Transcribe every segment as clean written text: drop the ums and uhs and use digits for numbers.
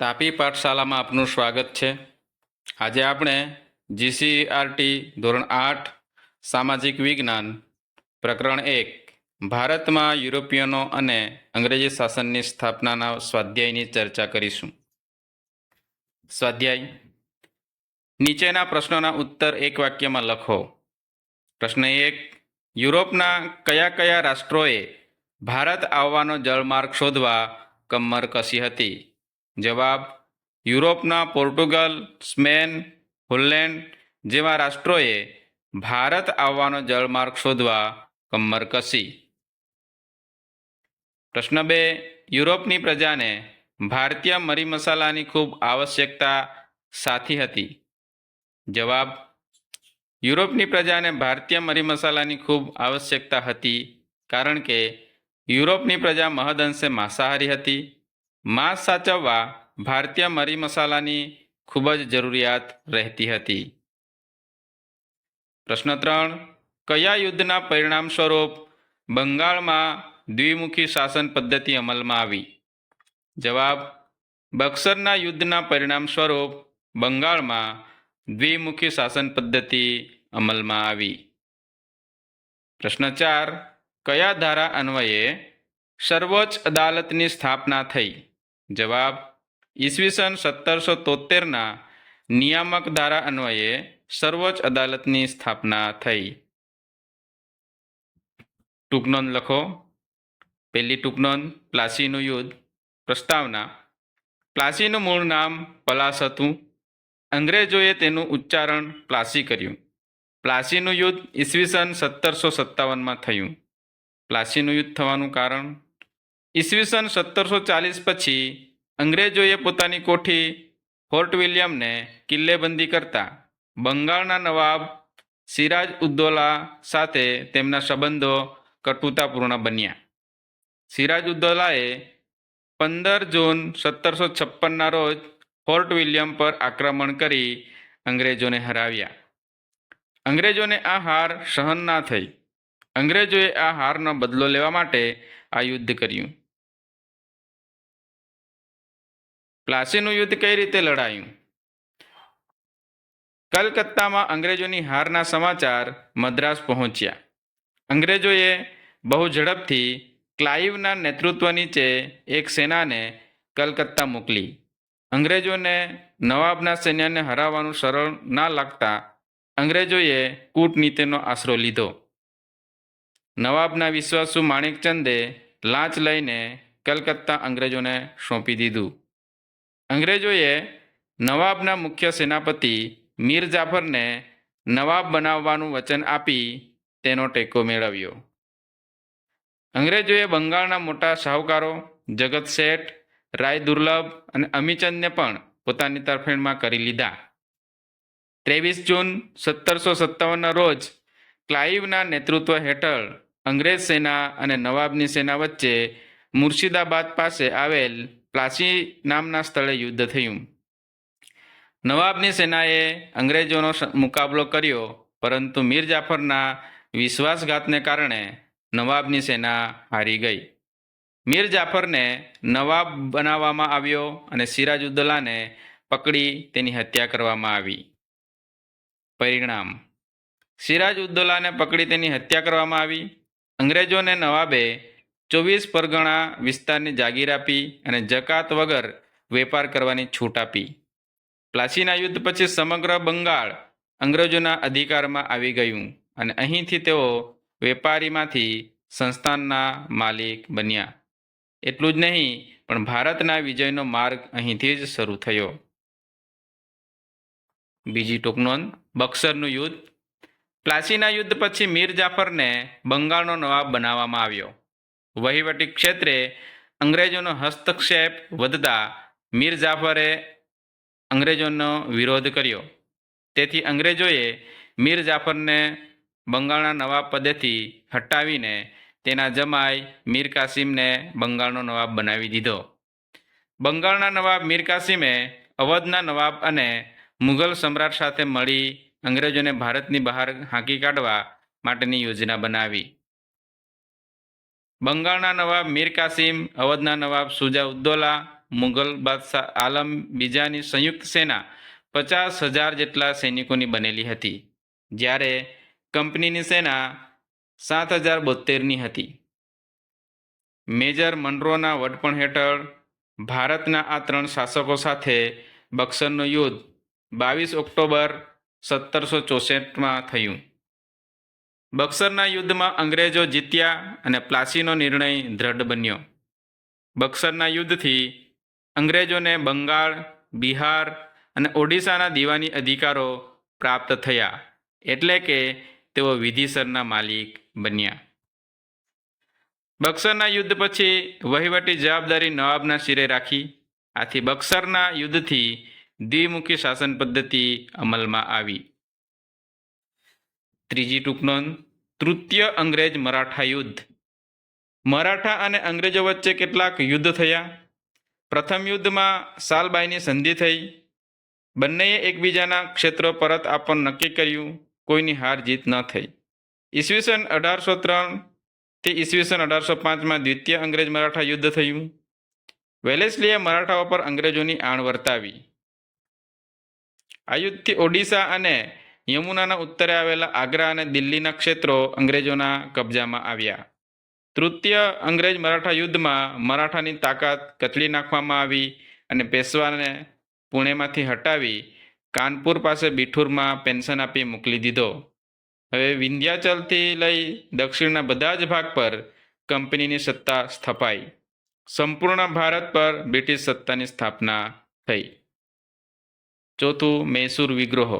તાપી પાઠશાલામાં આપનું સ્વાગત છે. આજે આપણે જીસીઆરટી ધોરણ 8 સામાજિક વિજ્ઞાન પ્રકરણ 1 ભારતમાં યુરોપિયનો અને અંગ્રેજી શાસનની સ્થાપનાના સ્વાધ્યાયની ચર્ચા કરીશું. સ્વાધ્યાય: નીચેના પ્રશ્નોના ઉત્તર એક વાક્યમાં લખો. પ્રશ્ન 1: યુરોપના કયા કયા રાષ્ટ્રોએ ભારત આવવાનો જળમાર્ગ શોધવા કમર કસી હતી? જવાબ: યુરોપના પોર્ટુગલ, સ્પેન, હોલેન્ડ જેવા રાષ્ટ્રોએ ભારત આવવાનો જળમાર્ગ શોધવા કમર કસી. પ્રશ્ન 2: યુરોપની પ્રજાને ભારતીય મરી મસાલાની ખૂબ આવશ્યકતા સાથી હતી? જવાબ: યુરોપની પ્રજાને ભારતીય મરી મસાલાની ખૂબ આવશ્યકતા હતી કારણ કે યુરોપની પ્રજા મહદઅંશે માંસાહારી હતી. માંસ સાચવવા ભારતીય મરી મસાલાની ખૂબ જ જરૂરિયાત રહેતી હતી. પ્રશ્ન 3: કયા યુદ્ધના પરિણામ સ્વરૂપ બંગાળમાં દ્વિમુખી શાસન પદ્ધતિ અમલમાં આવી? જવાબ: બક્સરના યુદ્ધના પરિણામ સ્વરૂપ બંગાળમાં દ્વિમુખી શાસન પદ્ધતિ અમલમાં આવી. પ્રશ્ન 4: કયા ધારા અન્વયે સર્વોચ્ચ અદાલતની સ્થાપના થઈ? જવાબ: ઈસવીસન 1773ના નિયામક ધારા અન્વયે સર્વોચ્ચ અદાલતની સ્થાપના થઈ. ટૂંકનોંધ લખો. પહેલી ટૂંકનોંધ: પ્લાસીનું યુદ્ધ. પ્રસ્તાવના: પ્લાસીનું મૂળ નામ પલાસ હતું. અંગ્રેજોએ તેનું ઉચ્ચારણ પ્લાસી કર્યું. પ્લાસીનું યુદ્ધ ઈસવીસન 1757માં થયું. પ્લાસીનું યુદ્ધ થવાનું કારણ: ઈસવીસન 1740 પછી અંગ્રેજોએ પોતાની કોઠી ફોર્ટ વિલિયમને કિલ્લેબંધી કરતા બંગાળના નવાબ સિરાજ ઉદ્દૌલા સાથે તેમના સંબંધો કટુતાપૂર્ણ બન્યા. સિરાજ ઉદ્દૌલાએ 15 જૂન 1756ના રોજ ફોર્ટ વિલિયમ પર આક્રમણ કરી અંગ્રેજોને હરાવ્યા. અંગ્રેજોને આ હાર સહન ના થઈ. અંગ્રેજોએ આ હારનો બદલો લેવા માટે આ યુદ્ધ કર્યું. પ્લાસીનું યુદ્ધ કઈ રીતે લડાયું? કલકત્તામાં અંગ્રેજોની હારના સમાચાર મદ્રાસ પહોંચ્યા. અંગ્રેજોએ બહુ ઝડપથી ક્લાઇવના નેતૃત્વ નીચે એક સેનાને કલકત્તા મોકલી. અંગ્રેજોને નવાબના સૈન્યને હરાવવાનું સરળ ના લાગતા અંગ્રેજોએ કૂટનીતિનો આશરો લીધો. નવાબના વિશ્વાસુ માણેકચંદે લાંચ લઈને કલકત્તા અંગ્રેજોને સોંપી દીધું. અંગ્રેજોએ નવાબના મુખ્ય સેનાપતિ મીર જાફરને નવાબ બનાવવાનું વચન આપી તેનો ટેકો મેળવ્યો. અંગ્રેજોએ બંગાળના મોટા શાહુકારો જગત શેઠ, રાય દુર્લભ અને અમીચંદને પણ પોતાની તરફેણમાં કરી લીધા. 23 જૂન 1757ના રોજ ક્લાઇવના નેતૃત્વ હેઠળ અંગ્રેજ સેના અને નવાબની સેના વચ્ચે મુર્શિદાબાદ પાસે આવેલ પ્લાસી નામના સ્થળે યુદ્ધ થયું. નવાબની સેનાએ અંગ્રેજોનો મુકાબલો કર્યો પરંતુ મીર જાફરના વિશ્વાસઘાતને કારણે નવાબની સેના હારી ગઈ. મીર જાફરને નવાબ બનાવવામાં આવ્યો અને સિરાજ ઉદ્દૌલાને પકડી તેની હત્યા કરવામાં આવી. પરિણામ: સિરાજ ઉદ્દૌલાને પકડી તેની હત્યા કરવામાં આવી. અંગ્રેજોને નવાબે 24 પરગણા વિસ્તારની જાગીર આપી અને જકાત વગર વેપાર કરવાની છૂટ આપી. પ્લાસીના યુદ્ધ પછી સમગ્ર બંગાળ અંગ્રેજોના અધિકારમાં આવી ગયું અને અહીંથી તેઓ વેપારીમાંથી સંસ્થાનના માલિક બન્યા. એટલું જ નહીં પણ ભારતના વિજયનો માર્ગ અહીંથી જ શરૂ થયો. બીજી ટૂંકનોંધ: બક્સરનું યુદ્ધ. પ્લાસીના યુદ્ધ પછી મીર જાફરને બંગાળનો નવાબ બનાવવામાં આવ્યો. વહીવટી ક્ષેત્રે અંગ્રેજોનો હસ્તક્ષેપ વધતા મીર જાફરે અંગ્રેજોનો વિરોધ કર્યો. તેથી અંગ્રેજોએ મીર જાફરને બંગાળના નવાબ પદેથી હટાવીને તેના જમાઈ મીર કાસિમને બંગાળનો નવાબ બનાવી દીધો. બંગાળના નવાબ મીર કાસિમે અવધના નવાબ અને મુઘલ સમ્રાટ સાથે મળી અંગ્રેજોને ભારતની બહાર હાંકી કાઢવા માટેની યોજના બનાવી. બંગાળના નવાબ મીર કાસિમ અવધના નવાબ સુજા ઉદ્દૌલા મુગલ બાદશાહ આલમ બીજાની સંયુક્ત સેના 50,000 જેટલા સૈનિકોની બનેલી હતી, જ્યારે કંપનીની સેના 7,072ની હતી. મેજર મનરોના વડપણ હેઠળ ભારતના આ 3 શાસકો સાથે બક્સરનું યુદ્ધ 22 ઓક્ટોબર 1764માં થયું. બક્સરના યુદ્ધમાં અંગ્રેજો જીત્યા અને પ્લાસીનો નિર્ણય દ્રઢ બન્યો. બક્સરના યુદ્ધથી અંગ્રેજોને બંગાળ, બિહાર અને ઓડિશાના દીવાની અધિકારો પ્રાપ્ત થયા, એટલે કે તેઓ વિધિસરના માલિક બન્યા. બક્સરના યુદ્ધ પછી વહીવટી જવાબદારી નવાબના શિરે રાખી. આથી બક્સરના યુદ્ધથી દ્વિમુખી શાસન પદ્ધતિ અમલમાં આવી. ત્રીજી ટૂંકનોંધ: તૃતીય અંગ્રેજ મરાઠા યુદ્ધ. મરાઠા અને અંગ્રેજો વચ્ચે કેટલાક યુદ્ધ થયા. પ્રથમ યુદ્ધમાં સાલબાઈની સંધિ થઈ. બંનેએ એકબીજાના ક્ષેત્રો પરત આપવાનું નક્કી કર્યું. કોઈની હાર જીત ન થઈ. ઈસવીસન 1803 થી ઈસવીસન 1805માં દ્વિતીય અંગ્રેજ મરાઠા યુદ્ધ થયું. વેલેસ્લીએ મરાઠાઓ પર અંગ્રેજોની આણ વર્તાવી. આ યુદ્ધથી ઓડિશા અને યમુનાના ઉત્તરે આવેલા આગ્રા અને દિલ્હીના ક્ષેત્રો અંગ્રેજોના કબજામાં આવ્યા. તૃતીય અંગ્રેજ મરાઠા યુદ્ધમાં મરાઠાની તાકાત કચડી નાખવામાં આવી અને પેશવાને પુણેમાંથી હટાવી કાનપુર પાસે બિઠુરમાં પેન્શન આપી મોકલી દીધો. હવે વિંધ્યાચલથી લઈ દક્ષિણના બધા જ ભાગ પર કંપનીની સત્તા સ્થપાઈ. સંપૂર્ણ ભારત પર બ્રિટિશ સત્તાની સ્થાપના થઈ. ચોથું, મૈસૂર વિદ્રોહ.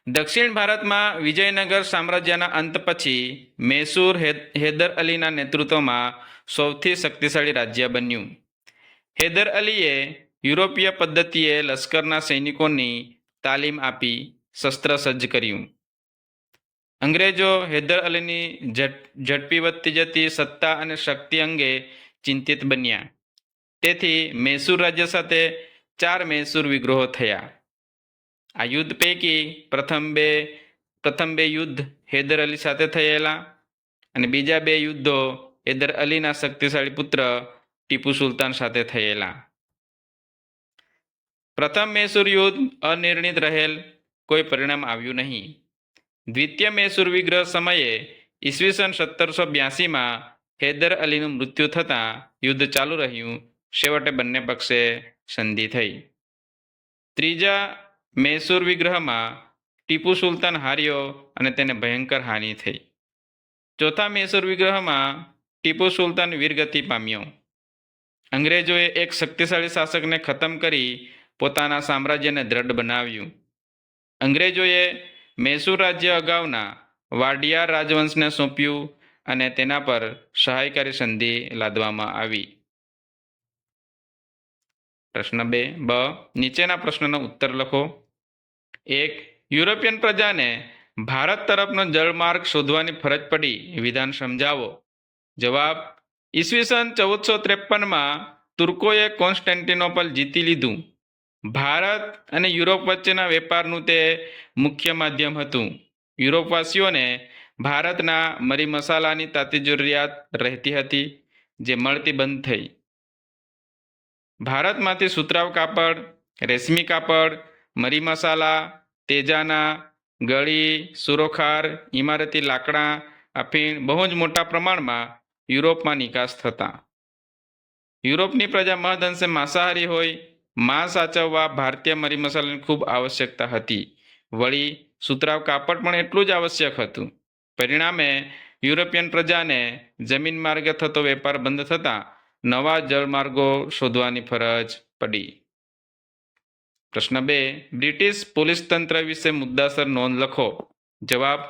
દક્ષિણ ભારતમાં વિજયનગર સામ્રાજ્યના અંત પછી મૈસૂર હૈદર અલીના નેતૃત્વમાં સૌથી શક્તિશાળી રાજ્ય બન્યું. હૈદર અલીએ યુરોપીય પદ્ધતિએ લશ્કરના સૈનિકોની તાલીમ આપી શસ્ત્રસજ્જ કર્યું. અંગ્રેજો હૈદર અલીની ઝડપી વધતી જતી સત્તા અને શક્તિ અંગે ચિંતિત બન્યા. તેથી મૈસૂર રાજ્ય સાથે 4 મૈસૂર વિદ્રોહો થયા. આ યુદ્ધ પૈકી પ્રથમ બે યુદ્ધ હૈદર અલી સાથે થયેલા અને બીજા 2 યુદ્ધો હૈદર અલીના શક્તિશાળી પુત્ર ટીપુ સુલતાન સાથે થયેલા. પ્રથમ મૈસૂર યુદ્ધ અનિર્ણિત રહેલ, કોઈ પરિણામ આવ્યું નહીં. દ્વિતીય મૈસૂર વિગ્રહ સમયે ઈસવીસન 1782માં હૈદર અલીનું મૃત્યુ થતાં યુદ્ધ ચાલુ રહ્યું. છેવટે બંને પક્ષે સંધિ થઈ. ત્રીજા મૈસૂર વિગ્રહમાં ટીપુ સુલતાન હાર્યો અને તેને ભયંકર હાનિ થઈ. ચોથા મૈસૂર વિગ્રહમાં ટીપુ સુલતાન વીરગતિ પામ્યો. અંગ્રેજોએ એક શક્તિશાળી શાસકને ખતમ કરી પોતાના સામ્રાજ્યને દ્રઢ બનાવ્યું. અંગ્રેજોએ મૈસૂર રાજ્ય અગાઉના વાડિયાર રાજવંશને સોંપ્યું અને તેના પર સહાયકારી સંધિ લાદવામાં આવી. પ્રશ્ન 2 બ. નીચેના પ્રશ્નનો ઉત્તર લખો. 1. યુરોપિયન પ્રજાને ભારત તરફનો જળમાર્ગ શોધવાની ફરજ પડી. વિધાન સમજાવો. જવાબ: ઈસવીસન 1453માં તુર્કોએ કોન્સ્ટેન્ટિનોપલ જીતી લીધું. ભારત અને યુરોપ વચ્ચેના વેપારનું તે મુખ્ય માધ્યમ હતું. યુરોપવાસીઓને ભારતના મરી મસાલાની તાતી જરૂરિયાત રહેતી હતી, જે મળતી બંધ થઈ. ભારતમાંથી સુતરાઉ કાપડ, રેશમી કાપડ, મરી મસાલા, તેજાના, ગળી, સુરોખાર, ઇમારતી લાકડા, અફીણ બહુ જ મોટા પ્રમાણમાં યુરોપમાં નિકાસ થતા. યુરોપની પ્રજા મહદઅંશે માંસાહારી હોય. માંસ સાચવવા ભારતીય મરી મસાલાની ખૂબ આવશ્યકતા હતી. વળી સુતરાઉ કાપડ પણ એટલું જ આવશ્યક હતું. પરિણામે યુરોપિયન પ્રજાને જમીન માર્ગે થતો વેપાર બંધ થતાં નવા જળમાર્ગો શોધવાની ફરજ પડી. પ્રશ્ન 2. બ્રિટિશ પોલીસ તંત્ર વિશે મુદ્દાસર નોંધ લખો. જવાબ: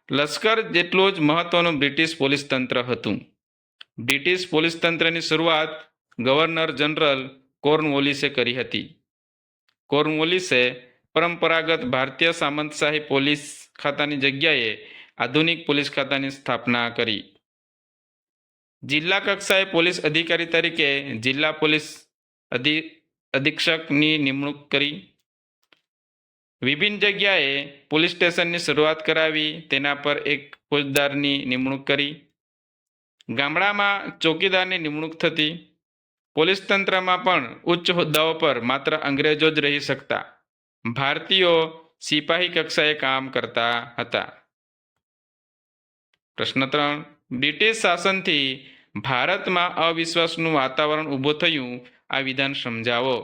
લશ્કર જેટલું જ મહત્વનું બ્રિટિશ પોલીસ તંત્ર હતું. બ્રિટિશ પોલીસ તંત્રની શરૂઆત ગવર્નર જનરલ કોર્નવોલિસે કરી હતી. કોર્નવોલિસે પરંપરાગત ભારતીય સામંતશાહી પોલીસ ખાતાની જગ્યાએ આધુનિક પોલીસ ખાતાની સ્થાપના કરી. જિલ્લા કક્ષાએ પોલીસ અધિકારી તરીકે જિલ્લા પોલીસ અધિક્ષકની નિમણૂક કરી. વિભિન્ન જગ્યાએ પોલીસ સ્ટેશનની શરૂઆત કરાવી. તેના પર એક ફોજદારની નિમણૂક કરી. ગામડામાં ચોકીદારની નિમણૂક થતી. પોલીસ તંત્રમાં પણ ઉચ્ચ હોદ્દાઓ પર માત્ર અંગ્રેજો જ રહી શકતા. ભારતીયો સિપાહી કક્ષાએ કામ કરતા હતા. પ્રશ્ન 3. બ્રિટિશ શાસનથી ભારતમાં અવિશ્વાસનું વાતાવરણ ઊભું થયું. આ વિધાન સમજાવો.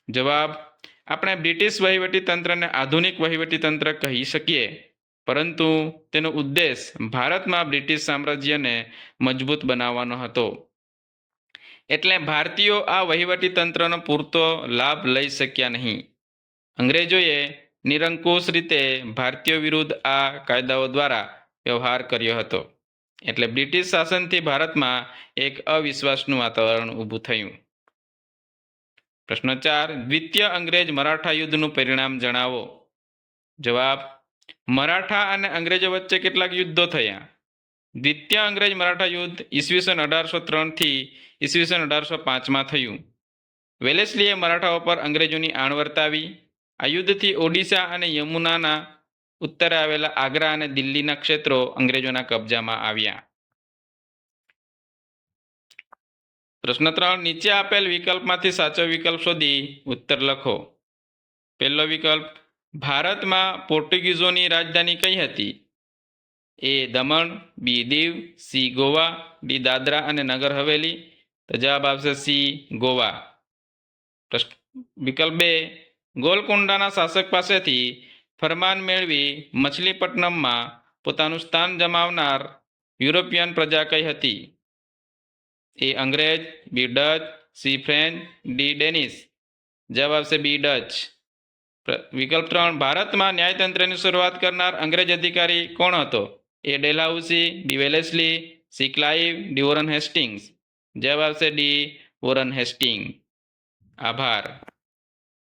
જવાબ: આપણે બ્રિટિશ વહીવટીતંત્રને આધુનિક વહીવટીતંત્ર કહી શકીએ, પરંતુ તેનો ઉદ્દેશ ભારતમાં બ્રિટિશ સામ્રાજ્યને મજબૂત બનાવવાનો હતો. એટલે ભારતીયો આ વહીવટીતંત્રનો પૂરતો લાભ લઈ શક્યા નહીં. અંગ્રેજોએ નિરંકુશ રીતે ભારતીયો વિરુદ્ધ આ કાયદાઓ દ્વારા વ્યવહાર કર્યો હતો. એટલે બ્રિટિશ શાસનથી ભારતમાં એક અવિશ્વાસનું વાતાવરણ ઊભું થયું. પ્રશ્ન 4. દ્વિતીય અંગ્રેજ મરાઠા યુદ્ધનું પરિણામ જણાવો. જવાબ: મરાઠા અને અંગ્રેજો વચ્ચે કેટલાક યુદ્ધો થયા. દ્વિતીય અંગ્રેજ મરાઠા યુદ્ધ ઈસવીસન 1803 થી ઈસવીસન 1805 થયું. વેલેસ્લીએ મરાઠાઓ પર અંગ્રેજોની આણ વર્તાવી. આ યુદ્ધથી ઓડિશા અને યમુનાના ઉત્તરે આવેલા આગ્રા અને દિલ્હીના ક્ષેત્રો અંગ્રેજોના કબજામાં આવ્યા. પ્રશ્ન 3. નીચે આપેલ વિકલ્પમાંથી સાચો વિકલ્પ શોધી ઉત્તર લખો. પહેલો વિકલ્પ: ભારતમાં પોર્ટુગીઝોની રાજધાની કઈ હતી? એ દમણ, બી દીવ, સી ગોવા, ડી દાદરા અને નગર હવેલી. તો જવાબ આવશે સી ગોવા. વિકલ્પ 2. ગોલકોંડાના શાસક પાસેથી ફરમાન મેળવી મછલીપટ્ટનમમાં પોતાનું સ્થાન જમાવનાર યુરોપિયન પ્રજા કઈ હતી? એ અંગ્રેજ, B Dutch, C French, D Danish. જવાબ આવશે બી ડચ. વિકલ્પ 3. ભારતમાં ન્યાયતંત્રની શરૂઆત કરનાર અંગ્રેજ અધિકારી કોણ હતો? A Dalhousie, D Wellesley, C Clive, D Warren Hastings. જવાબ આવશે ડી વોરન હેસ્ટિંગ. આભાર.